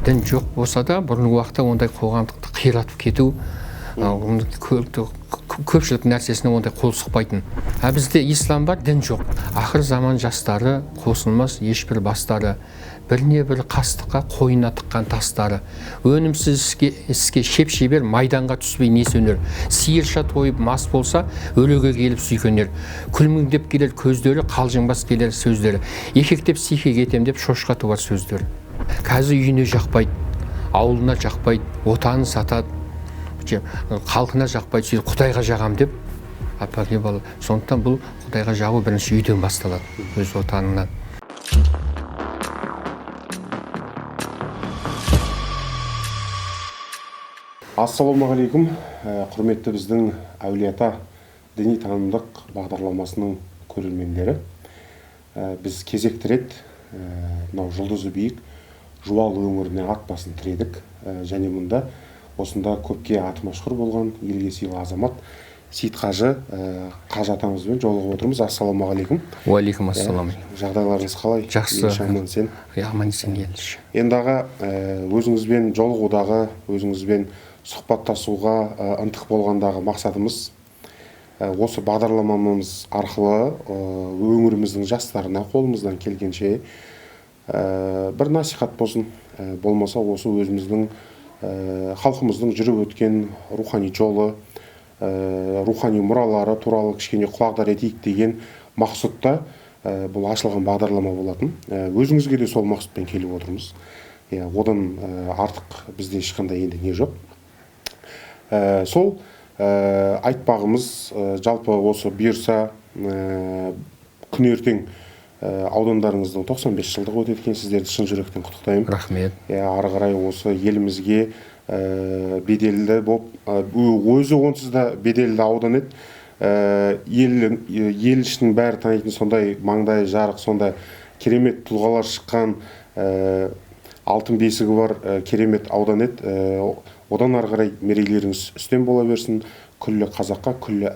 дін жоқ болса да бұрынғы уақытта ондай қоғамдықты қиратып кету көпшілік нәрсесіне ондай қол сұқпайтын. Бізде ислам бар, дін жоқ. Ақыр заман жастары қосылмас ешбір бастары, біріне бір қастыққа қойына тыққан тастары. Өнімсіз іске шеп-шебер майданға түспей не сөнер. Сиырша тойып мас болса, өлеге келіп сүйкенер. Күлміңдеп келер көздері, қалжыңбас келер сөздері. Екектеп сихе кетем деп шошқа туар сөздері. Қазір үйіне жақпайды, ауылына жақпайды, отанын сатады, халқына жақпайды, сөйтіп Құдайға жағам деп апаке бала. Сондықтан бұл Құдайға жағу бірінші үйден басталады, өз отанынан. Ассалаумағалейкум, құрметті біздің әулие-ата діни танымдық бағдарламасының көрермендері. Біз кезекті рет мынау жұлдызы биік Жуалы өңіріне ат басын тіредік. Және мұнда осында көпке аты машһүр болған елге сыйлы азамат Сейітқажы Қажы атамызбен жолығып отырмыз. Ассалаумағалейкум. Уалейкум ассалам. Жағдайларыңыз қалай? Жақсы. Аман сен. Аман сен келші. Енді аға, өзіңізбен жолығудағы, өзіңізбен сұхбаттасуға ынтық болғандағы мақсатымыз осы бағдарламамыз арқылы өңіріміздің жастарына қолымыздан келгенше бір насихат болсын, болмаса осы өзіміздің халқымыздың жүріп өткен рухани жолы, рухани мұралары туралы кішкене құлағдар етейік деген мақсатта бұл ашылған бағдарлама болатын. Өзіңізге де сол мақсатпен келіп отырмыз. Одан артық бізде ешқандай енді не жоқ. Сол айтпағымыз жалпы осы бұйырса күн ертең аудандарыңыздың 95 жылдығы өтеді екен. Сіздерді шын жүректен құттықтаймын. Рахмет. Ары қарай осы елімізге беделді болып, өзі онсыз да беделді аудан еді. Ел ішінің бәрі танитын сондай маңдай жарық, сондай керемет тұлғалар шыққан алтын бесігі бар керемет аудан еді. Одан ары қарай мерейлеріңіз үстем бола берсін, күллі қазаққа, күллі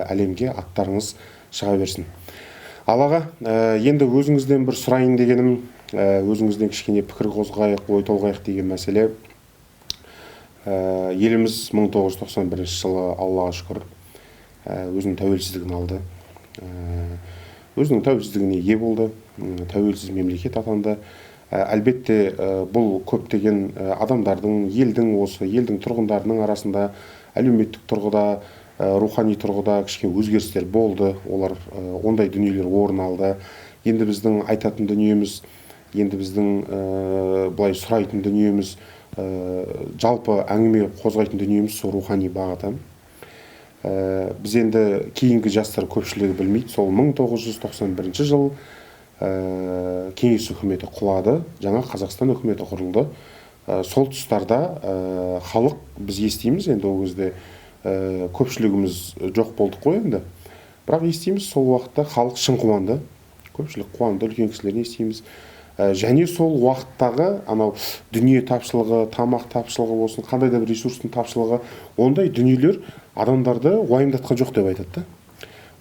әлемге аттарыңыз шыға берсін. Алаға, енді өзіңізден бір сұрайын дегенім, өзіңізден кішкене пікір қозғайық, ой толғайық деген мәселе. Еліміз 1991 жылы Аллаға шүкір өзінің тәуелсіздігін алды. Өзінің тәуелсіздігіне ие болды, тәуелсіз мемлекет атанды. Әлбетте бұл көптеген адамдардың, елдің тұрғындарының арасында әлеуметтік тұрғыда, рухани тұрғыда кішкене өзгерістер болды. Олар ондай дүниелер орын алды. Енді біздің айтатын дүниеміз, енді біздің былай сұрайтын дүниеміз, жалпы әңгіме қозғайтын дүниеміз сол рухани бағыты. Біз енді кейінгі жастар көпшілігі білмейді. Сол 1991 жыл кеңес үкіметі құлады, жаңа Қазақстан үкіметі құрылды. Сол тұстарда халық, біз естиміз, енді ол кезде көпшілігіміз жоқ болдық қой енді. Бірақ естиміз, сол уақытта халық шын қуанды, көпшілік қуанды, үлкен кісілерін естиміз. Және сол уақыттағы анау дүние тапшылығы, тамақ тапшылығы болсын, қандай да бір ресурстың тапшылығы, ондай дүниелер адамдарды уайымдатқан жоқ деп айтады.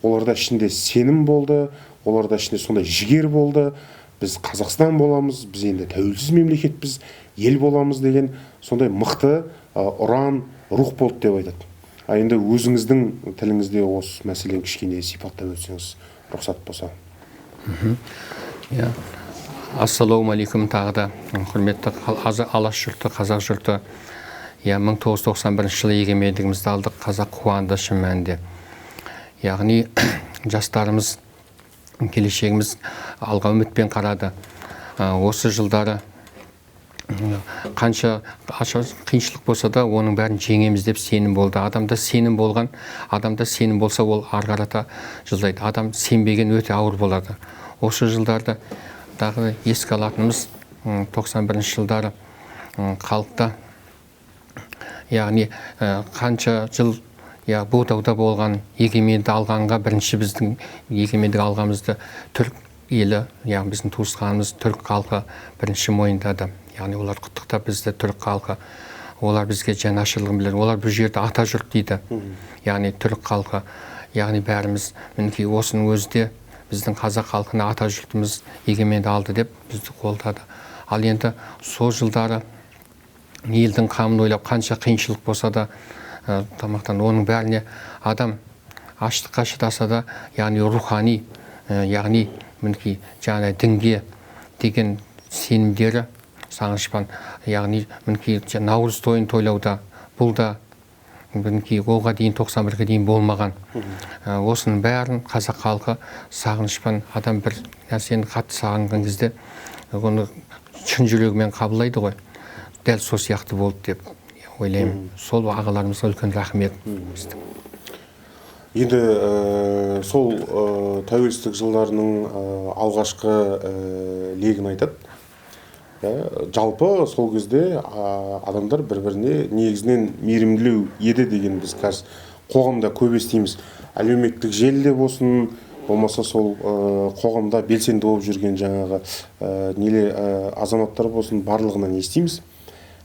Оларда ішінде сенім болды, оларда ішінде сондай жігер болды. Біз Қазақстан боламыз, біз енді тәуелсіз мемлекетпіз, ел боламыз деген сондай мықты ұран, рух болды деп айтады. Енді өзіңіздің тіліңізде осы мәселені кішкене сипаттап өтсеңіз, рұқсат болса. Ассалаумағалейкум тағы да, құрметті алаш жұрты, қазақ жұрты. 1991 жылы егемендігімізді алдық, қазақ қуанды шын мәнінде. Яғни жастарымыз, келешегіміз алға үмітпен қарады. Осы жылдары қанша қиыншылық болса да оның бәрін жеңеміз деп сенім болды. Адамда сенім болған, адамда сенім болса ол ары қарата жылдайды. Адам сенбеген өте ауыр болады. Осы жылдарда дағы еске алатынымыз 91 жылдары халықта, яғни қанша жыл бұл дауда болған егеменді алғанға бірінші біздің егемендік алғанымызды түрік елі, яғни біздің туысқанымыз түрік халқы бірінші мойындады. Яғни олар құттықтап бізді түрік халқы, олар бізге жанашырлығын білдірді. Олар бұл жерде ата жұрт дейді. Яғни түрік халқы, яғни бәріміз мінекей осының өзі біздің қазақ халқына ата жұртымыз егеменді алды деп бізді қолдады. Ал енді сол жылдары елдің қамын ойлап қанша қиыншылық болса да тамақтан оның бәріне адам аштыққа шыдаса да, яғни рухани, яғни мінекей жаңа дінге деген сенімдері сағыныштан, яғни мінекей наурыз тойын тойлауда бұл да мінекей оған дейін 91-ге дейін болмаған. Осының бәрін қазақ халқы сағынышпен адам бір нәрсені қатты сағынған кезде оны шын жүрегімен қабылдайды ғой. Дәл сол сияқты болды деп ойлаймын. Сол ағаларымызға үлкен рахмет. Енді сол тәуелсіздік жылдарының алғашқы легін айтады. Жалпы сол кезде адамдар бір-біріне негізінен мейірімділеу еді деген біз қазір қоғамда көп естиміз. Әлеуметтік желіде болсын, болмаса сол қоғамда белсенді болып жүрген жаңағы азаматтар болсын, барлығынан естиміз.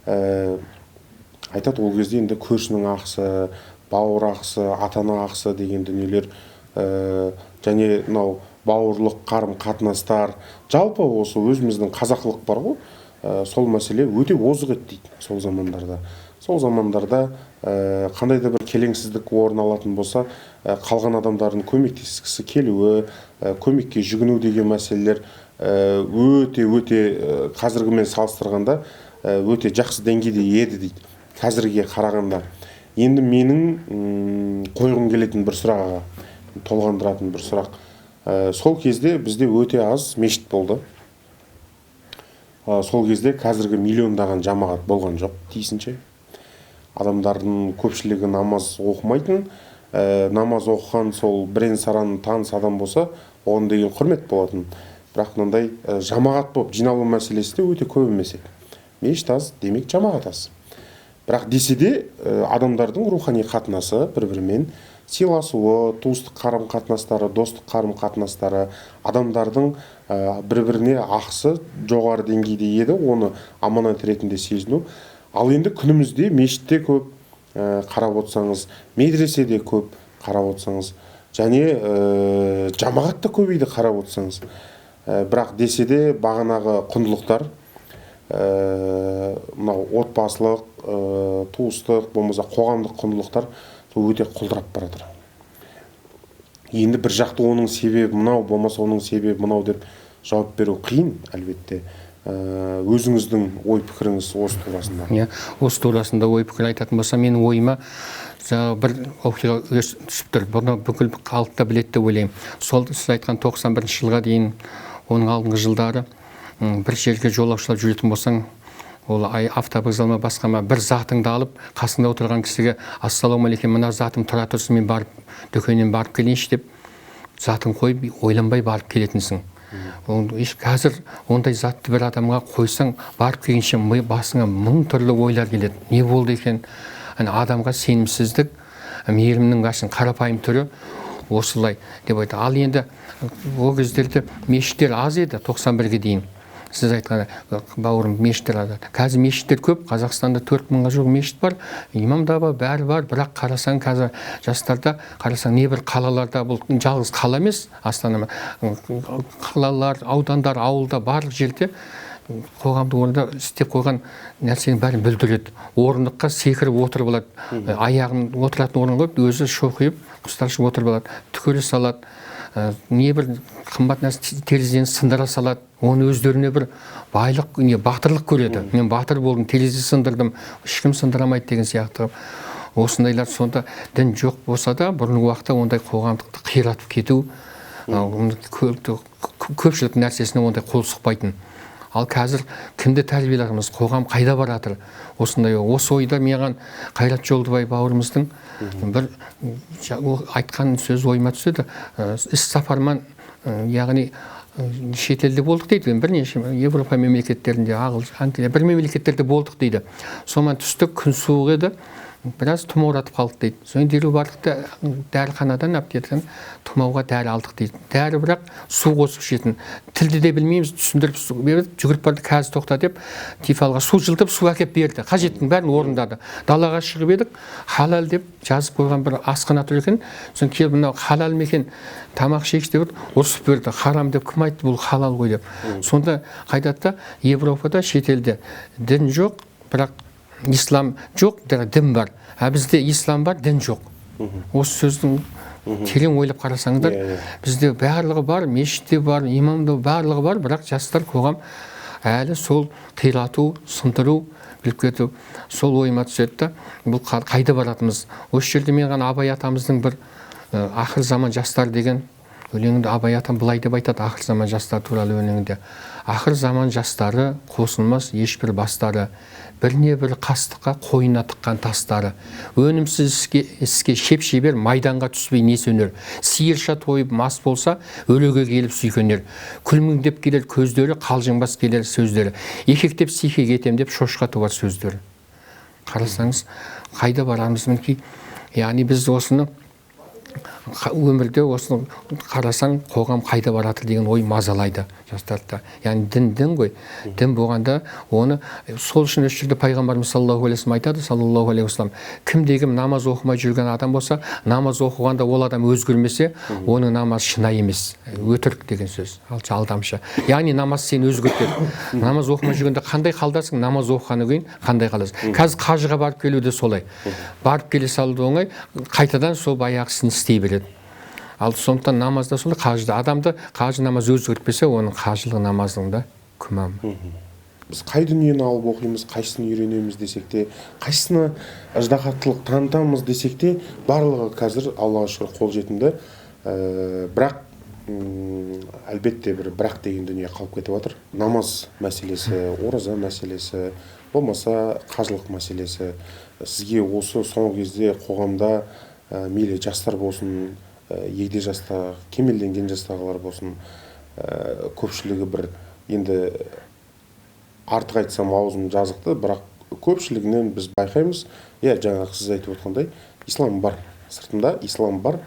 Айтады, ол кезде енді көршінің ақысы, бауыр ақысы, ата-ана ақысы деген дүниелер, және мынау бауырлық қарым қатынастар, жалпы осы өзіміздің қазақылық бар ғой, сол мәселе өте озық еді дейді сол замандарда. Сол замандарда қандай да бір келеңсіздік орын алатын болса, қалған адамдардың көмектескісі келуі, көмекке жүгіну деген мәселелер өте қазіргімен салыстырғанда өте жақсы деңгейде еді дейді, қазірге қарағанда. Енді менің қойғым келетін бір сұрақ, толғандыратын бір сұрақ. Сол кезде бізде өте аз мешіт болды. Сол кезде қазіргі миллиондаған жамағат болған жоқ, тиісінше. Адамдардың көпшілігі намаз оқымайтын, намаз оқыған сол бірен-саран таныс адам болса, оған деген құрмет болатын. Бірақ мынандай жамағат болып жиналу мәселесі де өте көп емес еді. Мешіт аз, демек жамағат аз. Бірақ десе де адамдардың рухани қатынасы бір-бірімен сыйласуы, туыстық қарым-қатынастары, достық қарым-қатынастары, адамдардың бір-біріне ақысы жоғары деңгейде еді, оны аманат ретінде сезіну. Ал енді күнімізде мешітте көп қарап отырсаңыз, медреседе көп қарап отырсаңыз, және жамағат та көбейді қарап отырсаңыз. Бірақ десе де бағанағы құндылықтар, мынау отбасылық, туыстық, болмаса қоғамдық құндылықтар өте құлдырап баратыр. Енді бір жақты оның себебі мынау, болмаса оның себебі мынау деп жауап беру қиын, әлбетте. Өзіңіздің ой пікіріңіз осы турасында? Осы турасында ой пікір айтатын болса, менің ойыма бір оқиға түсіп тұр. Бұны бүкіл халық та біледі деп ойлаймын. Сол сіз айтқан 91 жылға дейін, оның алдыңғы жылдары бір жерге жолаушылар жүретін болсаң, ол автобазалма басқама бір затыңды алып, қасында отырған кісіге ассалаумағалейкум, мына затым тұра тұрсын, мен барып дүкеннен барып келейінші деп, затын қойып, ойланбай барып келетінсің. Қазір ондай затты бір адамға қойсаң, барып келгенше басыңа мың түрлі ойлар келеді. Не болды екен? Адамға сенімсіздік, мейірімнің башын қарапайым түрі осылай деп айтады. Ал енді ол кездерде мешіттер аз еді, 91-ге дейін. Сіз айтқан бауырым, мешіттер аз. Қазір мешіттер көп, Қазақстанда 4000-ға жуық мешіт бар, имам да бар, бәрі бар. Бірақ қарасаң, қазір жастарда қарасаң, не бір қалаларда, бұл жалғыз қала емес, Астана, қалалар, аудандар, ауылда, барлық жерде қоғамдық орында істеп қойған нәрсенің бәрін бүлдіреді. Орындыққа секіріп отырып алады, аяғын отыратын орын қойып, өзі шоқиып, құстаршып отырып алады, түкіре салады. Не бір қымбат нәрсе терезені сындыра салады, оны өздеріне бір байлық, батырлық көреді. Мен батыр болдым, терезе сындырдым, ешкім сындырамайды деген сияқты. Осындайлар сонда дін жоқ болса да, бұрынғы уақытта ондай қоғамдықты қиратып кету, көпшілік нәрсесіне ондай қол сұқпайтын. Ал қазір кімді тәрбиелеріміз, қоғам қайда баратыр? Осы ойда маған Қайрат Жолдыбай бауырымыздың бір айтқан сөз ойыма түседі. Іс сапарман, яғни шетелде болдық дейді, бірнеше Европа мемлекеттерінде, Англия, бір мемлекеттерде болдық дейді. Сонан түстік, күн суық еді, біраз тұмауратып қалдық дейді. Соң дереу бардық та дәріханадан әптеттен тұмауға дәрі алдық дейді. Дәрі бірақ су қосып ішетін. Тілді де білмейміз, түсіндіріп жүгіріп барды, қазір тоқта деп тифалға су жылтып су әкеп берді. Қажеттің бәрін орындады. Далаға шығып едік, халал деп жазып қойған бір асхана тұр екен. Соң келіп мынау халал мекен тамақ ішейікші деп ұрсып берді. Харам деп кім айтты, бұл халал ғой деп. Сонда қайдатта Европада, шетелде дін жоқ, бірақ ислам жоқ, дін бар. Бізде ислам бар, дін жоқ. Осы сөздің терең ойлап қарасаңыздар, бізде барлығы бар, мешітте бар, имамда барлығы бар, бірақ жастар қоғам әлі сол қирату, сындыру, біліп кету, сол ойыма түседі да, бұл қайда баратымыз. Осы жерде мен ғана Абай атамыздың бір ақыр заман жастар деген өлеңінде Абай атам былай деп айтады, ақыр заман жастар туралы өлеңінде. Ақыр заман жастары қосылмас ешбір бастары, біріне бірі қастыққа қойына тыққан тастары, өнімсіз іске шеп-шебер майданға түспей не сөнер, сиырша тойып мас болса өлеге келіп сүйкенер, күлміңдеп келер көздері, қалжыңбас келер сөздері, екектеп сихе кетем деп шошқа туар сөздері. Қарасаңыз, қайда барамыз мінекей, яғни біз осыны өмірде осыны қарасаң қоғам қайда барады деген ой мазалайды жастарды. Яғни дін ғой. Дін болғанда оны сол үшін осы жерде пайғамбарымыз саллаллаху алейхи вассалам айтады, саллаллаху алейхи вассалам, кім-дегім намаз оқымай жүрген адам болса, намаз оқығанда ол адам өзгермесе, оның намаз шынайы емес, өтірік деген сөз, алдамшы. Яғни намаз сені өзгертеді. Намаз оқымай жүргенде қандай қалдасың, намаз оқығаннан кейін қандай қаласың. Қазір қажыға барып келу де солай. Барып келе салды оңай, қайтадан сол баяғысын істей береді. Ал сондықтан намазда солай, қажыда адамды қажы намаз өзгертпесе, оның қажылық намазында күмән. Біз қай дүниені алып оқимыз, қайсысын үйренеміз десек те, қайсысына ыждахаттылық танытамыз десек те, барлығы қазір Аллаға шүкір қолжетімді. Бірақ әлбетте бір бірақ деген дүние қалып кетіп жатыр. Намаз мәселесі, ораза мәселесі, болмаса қажылық мәселесі. Сізге осы соңғы кезде қоғамда мейлі жастар болсын, егде жаста, кемелденген жастағылар болсын, көпшілігі бір енді артық айтсам аузым жазықты, бірақ көпшілігінен біз байқаймыз, жаңағы сіз айтып отқандай, ислам бар, сыртында ислам бар,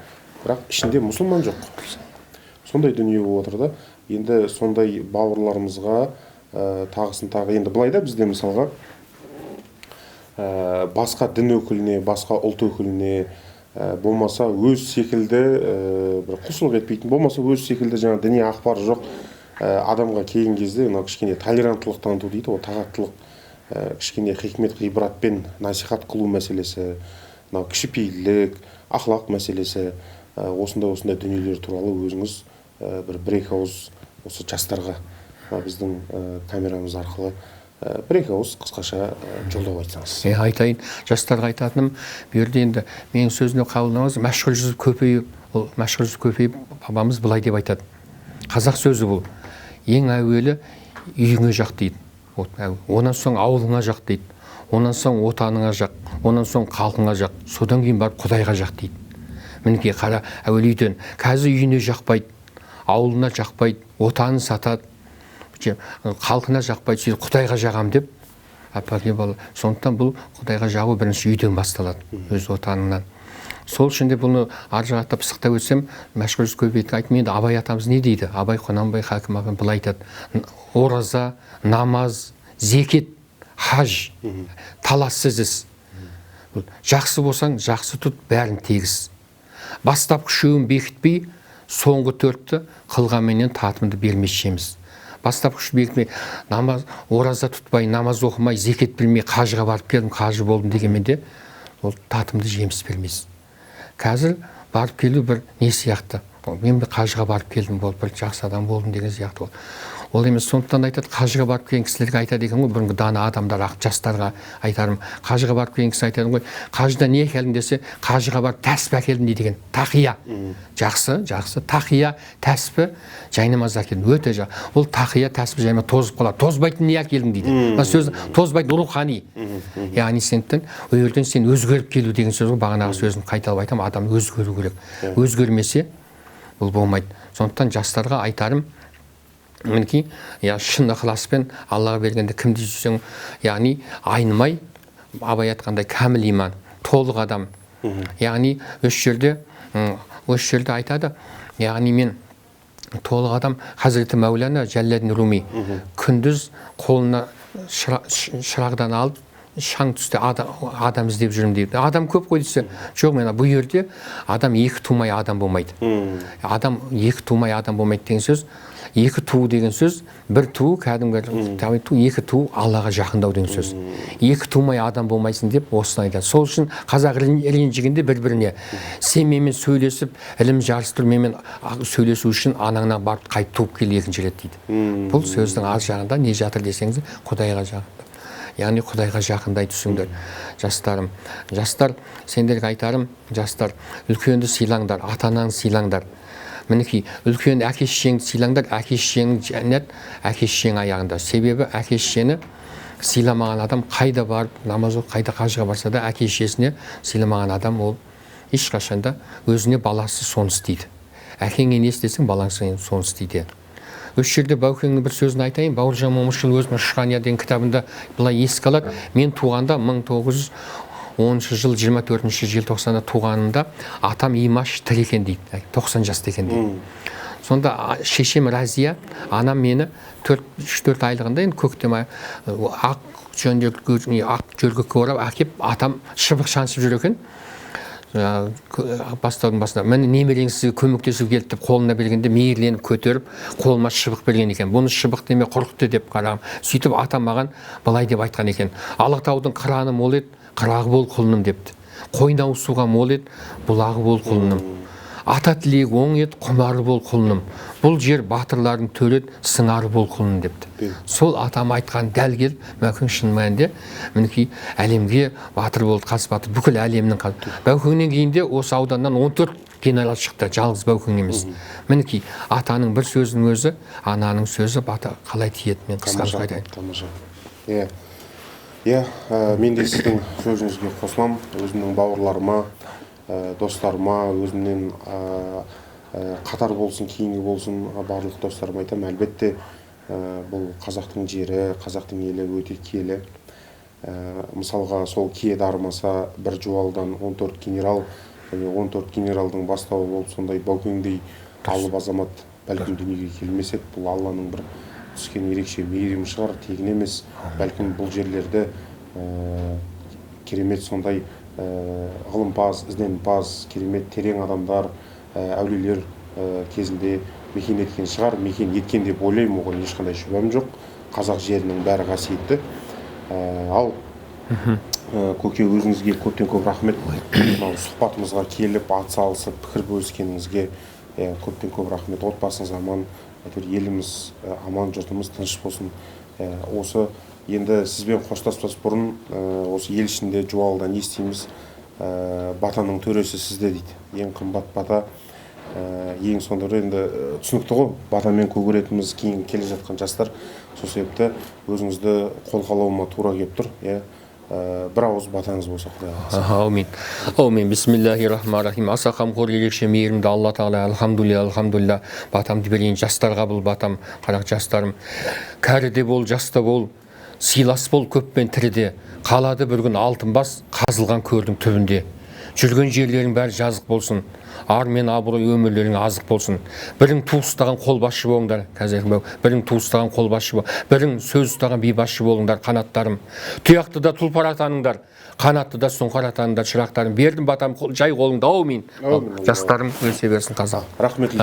бірақ ішінде мұсылман жоқ. Сондай дүние болып отыр да. Енді сондай бауырларымызға тағысын тағы, енді былай да бізде мысалға басқа дін өкіліне, басқа ұлт өкіліне, болмаса өз секілді бір құлшылық етпейтін, болмаса өз секілді жаңа діни ақпар жоқ адамға келген кезде кішкене толеранттылық таныту дейді, ол тағаттылық, кішкене хикмет ғибратпен насихат қылу мәселесі, кішіпейілдік, ақлақ мәселесі, осындай дүниелер туралы өзіңіз бір-екі ауыз осы жастарға біздің камерамыз арқылы бір-екі ауыз қысқаша жолдау айтсаңыз. Айтайын, жастарға айтатыным, бұл жерде енді менің сөзіне қабылдаңыз, мәшһүр жүзіп көпейіп, ол мәшһүр жүзіп көпейіп, бабамыз былай деп айтады. Қазақ сөзі бұл. Ең әуелі үйіңе жақ дейді. Онан соң ауылыңа жақ дейді. Онан соң отаныңа жақ, онан соң халқыңа жақ, содан кейін барып Құдайға жақ дейді. Мінекей қара, әуелі үйден, қазір үйіне жақпайды, ауылына жақпайды, отанын сатады, халқына жақпайды, сөйтіп Құдайға жағам деп, апаке бала. Сондықтан бұл Құдайға жағу бірінші үйден басталады, өз отанынан. Сол үшін де бұны ар жағаtta пысықтап өтсем, мәшһүр жүзіп көпейіп айтып, енді Абай атамыз не дейді? Абай Құнанбай Хакім ағам былай айтады: ораза, намаз, зекет, хаж, талассыз іс. Жақсы болсаң, жақсы тұт, бәрін тегіс. Бастап күшеуін бекітпей, соңғы төртті қылғанменен татымды бермес жеміз. Бастап күш бекітмей, намаз, ораза тұтпай, намаз оқымай, зекет білмей, қажыға барып келдім, қажы болдым дегенменде, ол татымды жеміс бермес. Қазір барып келу бір не сияқты? Мен бір қажыға барып келдім, болып бір жақсы адам болдым деген сияқты ол. Ол емес, сондықтан айтады, қажыға барып келген кісілерге айтады екен ғой, бұрынғы дана адамдар, жастарға айтарым. Қажыға барып келген кісі айтады ғой, қажыда не әкелдің десе, қажыға барып тәспі әкелдім дейді екен. Тақия. Жақсы. Тақия, тәспі, жайнамаз әкелдім. Өте жақсы. Ол тақия, тәспі, жайнамаз тозып қалады. Тозбайтын не әкелдің дейді. Сөз тозбайтын рухани. Яғни сенден өйерден сен өзгеріп келу деген сөз ғой. Бағанағы сөзін қайталап айтамын, адам өзгеру керек. Өзгермесе бұл болмайды. Сондықтан жастарға айтарым, мінекей, шын ықыласпен Аллаға бергенде кімді жүрсең, яғни айнымай, Абай айтқандай кәміл иман, толық адам. Яғни осы жерде айтады, яғни мен толық адам. Хазіреті Мәулана Жәләләддин Руми күндіз қолына шырағдан алып, шаң түсте адам іздеп жүрмін дейді. Адам көп қой десе, жоқ, мен бұл жерде адам екі тумай адам болмайды. Адам екі тумай адам болмайды деген сөз. екі туу деген сөз, бір туу кәдімгі туу, екі туу Аллаға жақындау деген сөз. Екі тумай адам болмайсың деп осыны айтады. Сол үшін қазақ ренжігенде бір-біріне сен менімен сөйлесіп, ілім жарыстырып менімен сөйлесу үшін анаңнан барып қайт туып кел екінші рет дейді. Бұл сөздің ар жағында не жатыр десеңіз, Құдайға жақында. Яғни Құдайға жақындай түсіңдер. Жастарым, жастар, сендерге айтарым, жастар, үлкенді сыйлаңдар, ата-анаңды сыйлаңдар. Мінекей, үлкен әке-шешеңді сыйлаңдар, әке-шешеңнің жәннат, әке-шешең аяғында. Себебі әке-шешені сыйламаған адам қайда барып, намаз оқып, қайда қажыға барса да, әке-шешесіне сыйламаған адам ол ешқашанда өзіне баласы соны істейді. Әкеңе не істесең, балаң соны істейді. Осы жерде Баукеңнің бір сөзін айтайын. Бауыржан Момышұлы өзінің Шұғания деген кітабында былай еске алады. Мен туғанда 1910 жыл 24 желтоқсанда туғанымда атам Имаш тірі екен дейді. 90 жаста екен дейді. Сонда шешем Разия, анам мені 3-4 айлығында енді көктем ақ жөргекке орап әкеп, атам шыбық шаншып жүр екен. Бастаудың басында міне немереңіз сізге көмектесіп келді деп қолына бергенде мейірленіп көтеріп қолыма шыбық берген екен. Бұны шыбық деме құрықты деп қарағым. Сөйтіп атам маған былай деп айтқан екен: Алатаудың қыраны мол еді, қырағы бол құлыным депті. Қойнауы суға мол еді, бұлағы бол құлыным. Ата тілегі оң еді, құмары бол құлыным. Бұл жер батырлардың төлі еді, сыңары бол құлыным депті. Сол атам айтқан дәл келіп, Баукең шын мәнінде мінекей әлемге батыр болды, қас батыр, бүкіл әлемнің Баукеңнен кейін де осы ауданнан 14 генерал шықты, жалғыз Баукең емес. Мінекей атаның бір сөзінің өзі, ананың сөзі бата қалай тиеді, мен қысқаша айтайын. Тамаша. Мен де сіздің сөзіңізге қосыламын. Өзімнің бауырларыма, достарыма, өзімнен қатар болсын, кейінгі болсын, барлық достарыма айтамын. Әлбетте бұл қазақтың жері, қазақтың елі өте киелі. Мысалға сол кие дарымаса бір жуалдан 14 генерал, 14 генералдың бастауы болып сондай Баукеңдей алып азамат бәлкім дүниеге келмес еді. Бұл Алланың бір түскен ерекше мейірімі шығар, тегін емес. Бәлкім бұл жерлерді керемет сондай ғылымпаз, ізденімпаз, керемет терең адамдар, әулиелер кезінде мекен еткен шығар. Мекен еткен деп ойлаймын, оған ешқандай шүбәм жоқ. Қазақ жерінің бәрі қасиетті. Ал көке, өзіңізге көптен көп рахмет. Сұхбатымызға келіп, атсалысып, пікір бөліскеніңізге көптен көп рахмет. Отбасыңыз аман, еліміз аман, жұртымыз тыныш болсын. Осы енді сізбен қоштаспас бұрын осы ел ішінде жуалыда не істейміз? Батаның төресі сізде дейді. Ең қымбат бата, ең сонда енді түсінікті ғой. Батамен көгеретіміз кейін келе жатқан жастар. Сол себепті өзіңізді қолқалауыма тура келіп тұр. Бір ауыз батаңыз болса, Құдай. Аумин. Аумин. Бисмиллахир-рахманир-рахим. Аса қамқор, ерекше мейірімді Алла Тағала. Алхамдулилля. Батамды берейін жастарға, бұл батам. Қарақ жастарым. Кәріде бол, жаста бол. Сыйлас бол көппен тіріде. Қалады бір күн алтын бас, қазылған көрдің түбінде. Жүрген жерлерің бәрі жазық болсын. Ар мен абырой өмірлерің азық болсын. Бірің ту ұстаған қолбасшы болыңдар. Бірің ту ұстаған қолбасшы бол. Бірің сөз ұстаған бейбасшы болыңдар, қанаттарым. Тұяқты да тұлпар атаныңдар. Қанатты да сұңқар атаныңдар, шырақтарым. Бердім батам жай қолыңда. Аумин. Жастарым өсе берсін қазақ. Рахмет.